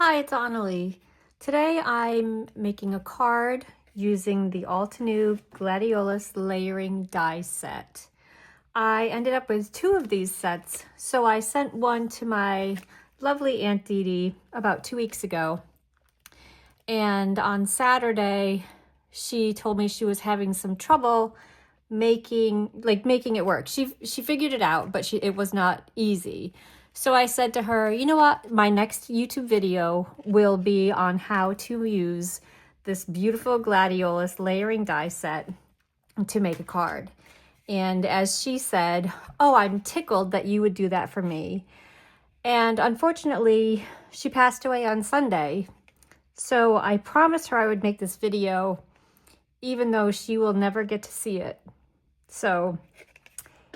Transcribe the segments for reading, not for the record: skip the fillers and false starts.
Hi, it's Annalie. Today I'm making a card using the Altenew Gladiolus Layering Die set. I ended up with two of these sets, so I sent one to my lovely Aunt Dee Dee about 2 weeks ago. And on Saturday, she told me she was having some trouble making it work. She figured it out, but it was not easy. So I said to her, you know what? My next YouTube video will be on how to use this beautiful Gladiolus layering die set to make a card. And as she said, oh, I'm tickled that you would do that for me. And unfortunately, she passed away on Sunday. So I promised her I would make this video, even though she will never get to see it. So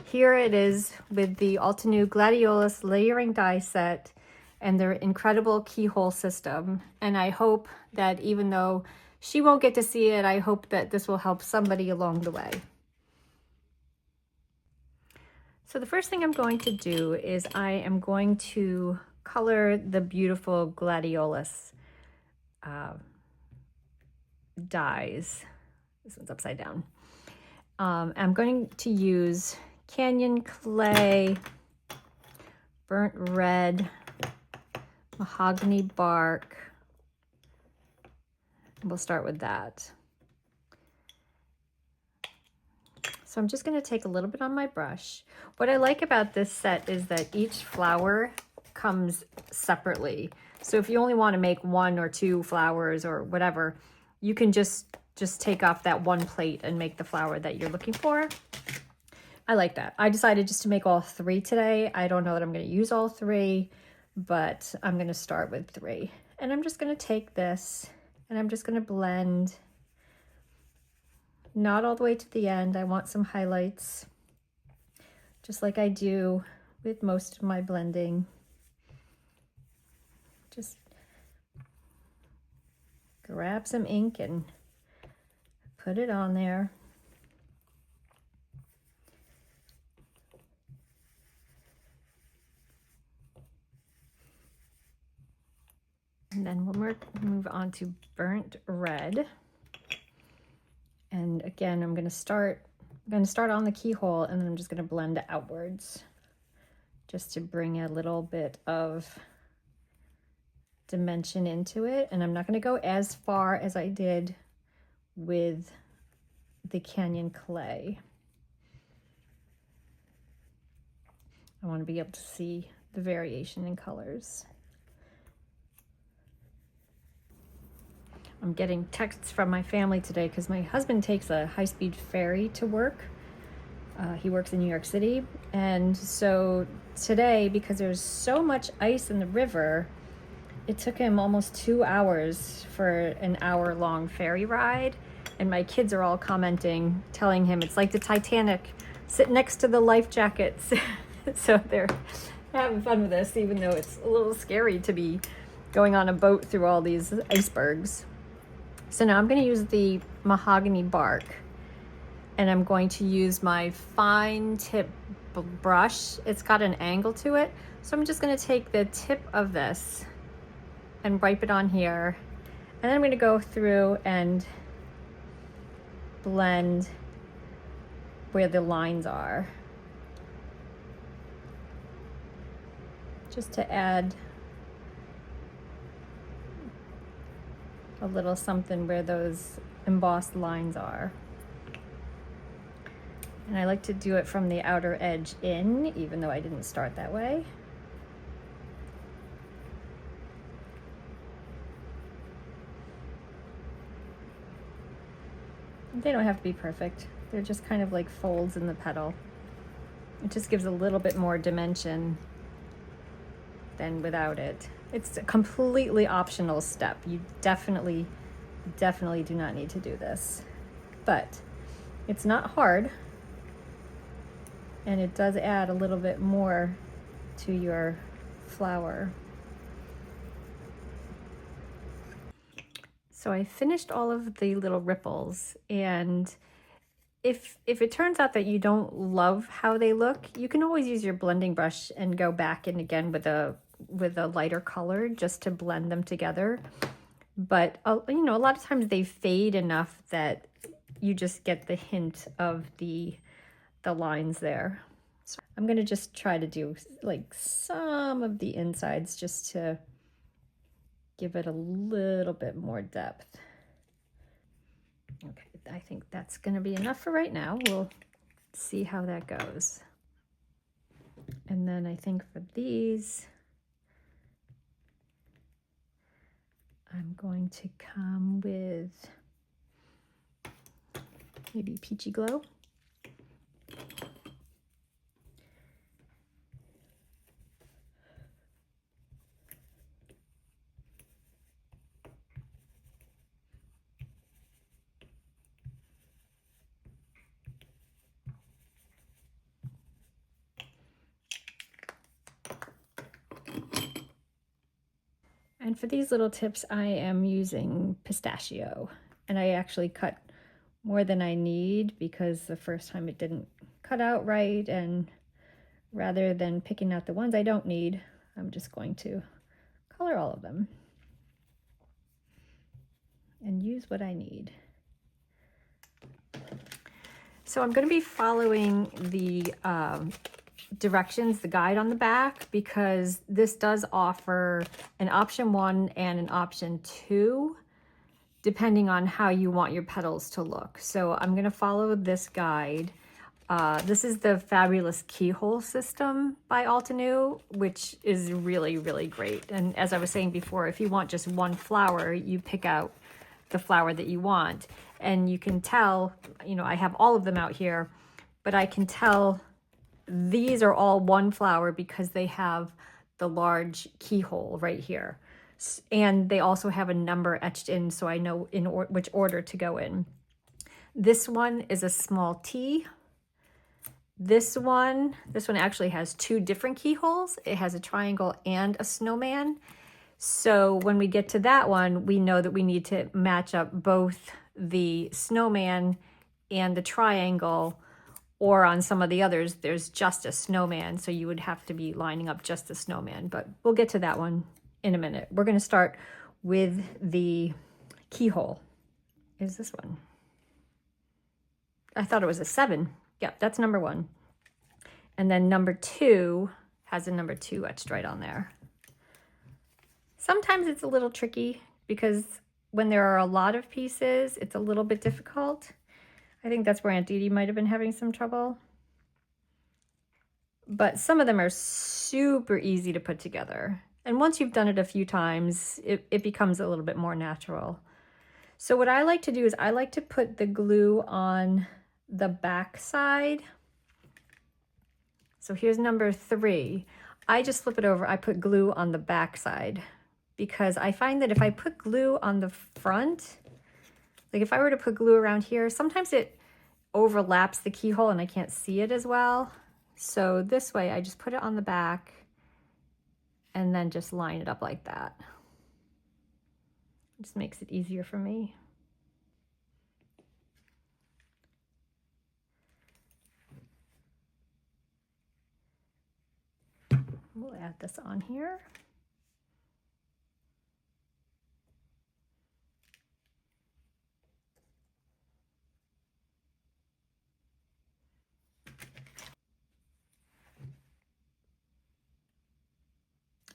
here it is with the Altenew Gladiolus Layering Die set and their incredible keyhole system. And I hope that even though she won't get to see it, I hope that this will help somebody along the way. So the first thing I'm going to do is I am going to color the beautiful Gladiolus dies. This one's upside down. I'm going to use Canyon Clay, Burnt Red, Mahogany Bark. We'll start with that. So I'm just going to take a little bit on my brush. What I like about this set is that each flower comes separately. So if you only want to make 1 or 2 flowers or whatever, you can just take off that one plate and make the flower that you're looking for. I like that. I decided just to make all 3 today. I don't know that I'm going to use all 3, but I'm going to start with 3. And I'm just going to take this and I'm just going to blend, not all the way to the end. I want some highlights, just like I do with most of my blending. Just grab some ink and put it on there. And then we'll move on to burnt red. And again, I'm going to start on the keyhole, and then I'm just going to blend outwards just to bring a little bit of dimension into it. And I'm not going to go as far as I did with the Canyon Clay. I want to be able to see the variation in colors. I'm getting texts from my family today because my husband takes a high-speed ferry to work. He works in New York City. And so today, because there's so much ice in the river, it took him almost 2 hours for an hour-long ferry ride. And my kids are all commenting, telling him it's like the Titanic, sit next to the life jackets. So they're having fun with this, even though it's a little scary to be going on a boat through all these icebergs. So now I'm going to use the mahogany bark, and I'm going to use my fine tip brush. It's got an angle to it. So I'm just going to take the tip of this and wipe it on here. And then I'm going to go through and blend where the lines are, just to add a little something where those embossed lines are. And I like to do it from the outer edge in, even though I didn't start that way. They don't have to be perfect. They're just kind of like folds in the petal. It just gives a little bit more dimension than without it. It's a completely optional step. You definitely do not need to do this. But it's not hard, and it does add a little bit more to your flower. So I finished all of the little ripples, and if it turns out that you don't love how they look, you can always use your blending brush and go back in again with a with a lighter color just to blend them together. But, you know, a lot of times they fade enough that you just get the hint of the lines there. So I'm going to just try to do like some of the insides just to give it a little bit more depth. Okay, I think that's going to be enough for right now. We'll see how that goes. And then I think for these, I'm going to come with maybe Peachy Glow. And for these little tips, I am using pistachio, and I actually cut more than I need because the first time it didn't cut out right, and rather than picking out the ones I don't need, I'm just going to color all of them and use what I need. So I'm going to be following the directions, the guide on the back, because this does offer an option 1 and an option 2 depending on how you want your petals to look. So I'm going to follow this guide. This is the Fabulous Keyhole System by Altenew, which is really, really great. And as I was saying before, if you want just one flower, you pick out the flower that you want. And you can tell, you know, I have all of them out here, but I can tell these are all one flower because they have the large keyhole right here. And they also have a number etched in, so I know in which order to go in. This one is a small T. This one actually has 2 different keyholes. It has a triangle and a snowman. So when we get to that one, we know that we need to match up both the snowman and the triangle, or on some of the others, there's just a snowman. So you would have to be lining up just the snowman, but we'll get to that one in a minute. We're gonna start with the keyhole. Is this one? I thought it was a 7. Yeah, that's number 1. And then number 2 has a number 2 etched right on there. Sometimes it's a little tricky because when there are a lot of pieces, it's a little bit difficult. I think that's where Aunt Dee Dee might have been having some trouble. But some of them are super easy to put together. And once you've done it a few times, it becomes a little bit more natural. So what I like to do is I like to put the glue on the back side. So here's number 3. I just flip it over. I put glue on the back side because I find that if I put glue on the front, like if I were to put glue around here, sometimes it overlaps the keyhole and I can't see it as well. So this way I just put it on the back and then just line it up like that. It just makes it easier for me. We'll add this on here.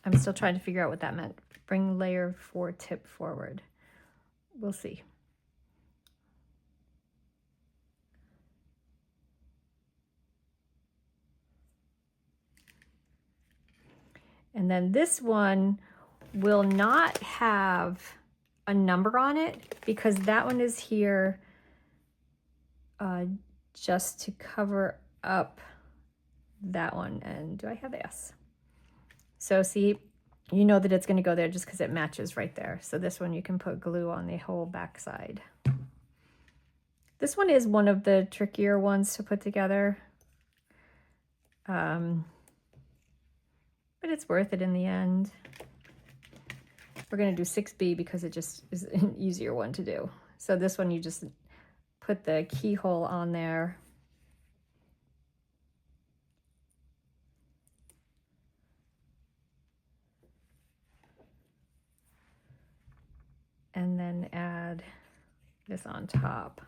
I'm still trying to figure out what that meant. Bring layer 4 tip forward. We'll see. And then this one will not have a number on it because that one is here just to cover up that one. And do I have S? So see, you know that it's going to go there just because it matches right there. So this one you can put glue on the whole back side. This one is one of the trickier ones to put together. But it's worth it in the end. We're going to do 6B because it just is an easier one to do. So this one you just put the keyhole on there. this on top.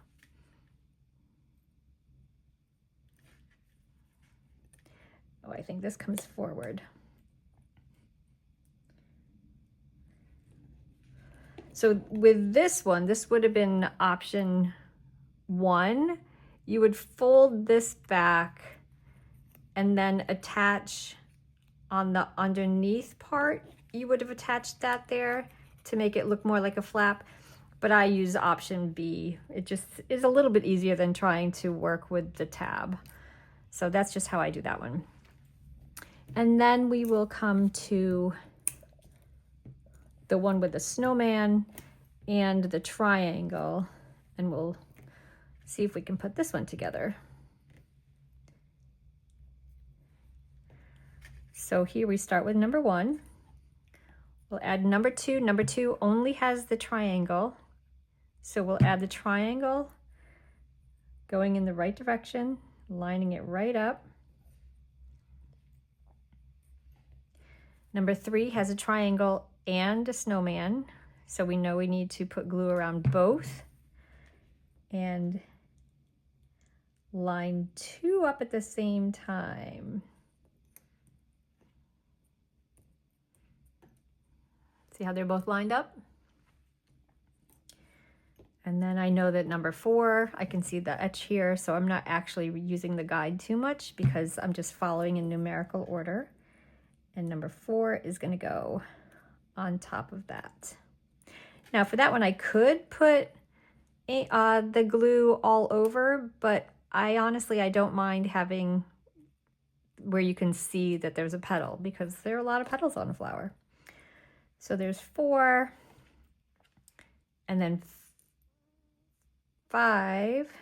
Oh, I think this comes forward. So with this one, this would have been option 1. You would fold this back and then attach on the underneath part. You would have attached that there to make it look more like a flap, but I use option B. It just is a little bit easier than trying to work with the tab. So that's just how I do that one. And then we will come to the one with the snowman and the triangle, and we'll see if we can put this one together. So here we start with number 1. We'll add number 2. Number 2 only has the triangle, so we'll add the triangle going in the right direction, lining it right up. Number 3 has a triangle and a snowman, so we know we need to put glue around both, and line 2 up at the same time. See how they're both lined up? And then I know that number 4, I can see the etch here, so I'm not actually using the guide too much because I'm just following in numerical order. And number 4 is going to go on top of that. Now for that one, I could put the glue all over, but I honestly don't mind having where you can see that there's a petal, because there are a lot of petals on a flower. So there's 4, and then 5.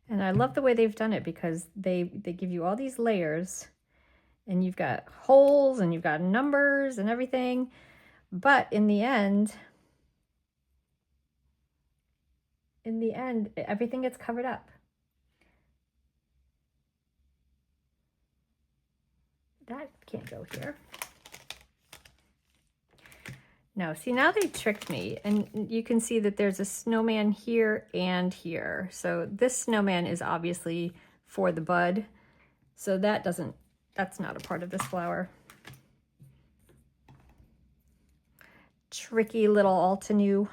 And I love the way they've done it, because they give you all these layers, and you've got holes and you've got numbers and everything. But in the end, everything gets covered up. That can't go here. No, see, now they tricked me, and you can see that there's a snowman here and here. So this snowman is obviously for the bud, so that's not a part of this flower. Tricky little Altenew.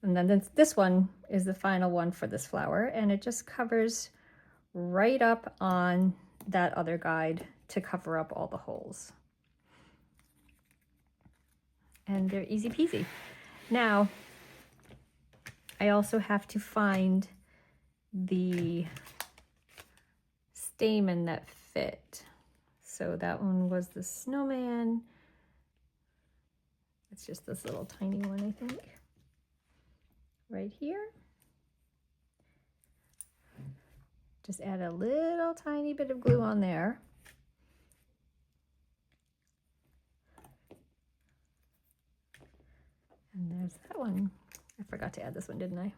And then this one is the final one for this flower, and it just covers right up on that other guide to cover up all the holes. And they're easy peasy. Now, I also have to find the stamen that fit. So that one was the snowman. It's just this little tiny one, I think. Right here. Just add a little tiny bit of glue on there. And there's that one. I forgot to add this one, didn't I?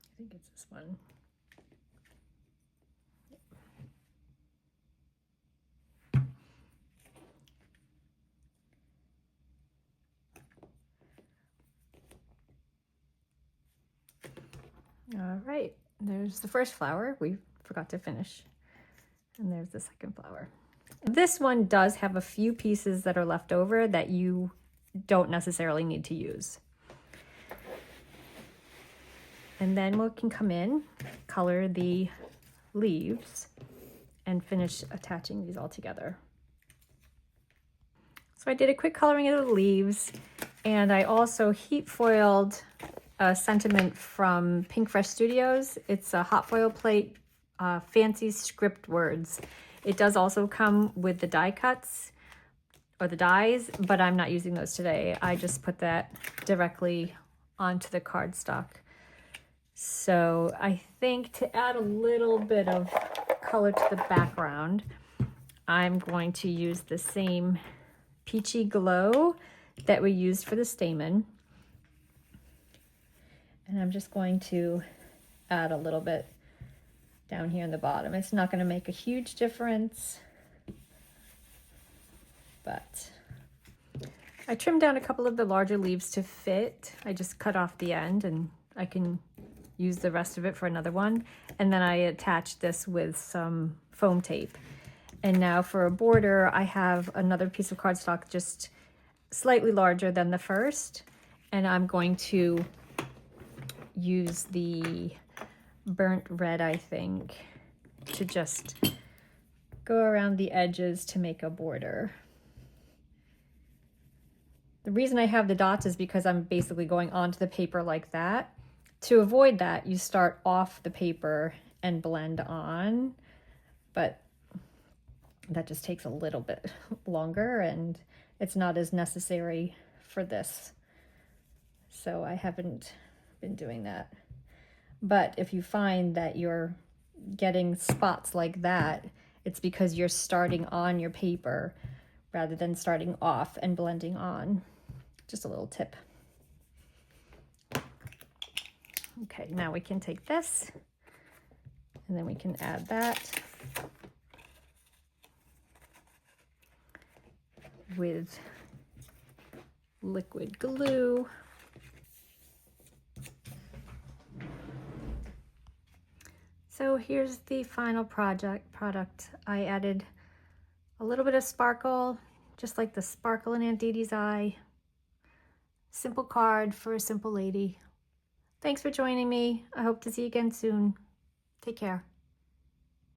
I think it's this one. All right, there's the first flower we forgot to finish. And there's the second flower. This one does have a few pieces that are left over that you don't necessarily need to use. And then we can come in, color the leaves, and finish attaching these all together. So I did a quick coloring of the leaves, and I also heat foiled a sentiment from Pink Fresh Studios. It's a hot foil plate fancy script words. It does also come with the die cuts or the dies, but I'm not using those today. I just put that directly onto the cardstock. So I think to add a little bit of color to the background, I'm going to use the same peachy glow that we used for the stamen. And I'm just going to add a little bit down here in the bottom. It's not going to make a huge difference, but I trimmed down a couple of the larger leaves to fit. I just cut off the end and I can use the rest of it for another one. And then I attached this with some foam tape. And now for a border, I have another piece of cardstock just slightly larger than the first. And I'm going to use the burnt red, I think, to just go around the edges to make a border. The reason I have the dots is because I'm basically going onto the paper like that. To avoid that, you start off the paper and blend on, but that just takes a little bit longer and it's not as necessary for this. So I haven't been doing that. But if you find that you're getting spots like that, it's because you're starting on your paper rather than starting off and blending on. Just a little tip. Okay, now we can take this and then we can add that with liquid glue. So here's the final product. I added a little bit of sparkle, just like the sparkle in Aunt Dee Dee's eye. Simple card for a simple lady. Thanks for joining me. I hope to see you again soon. Take care.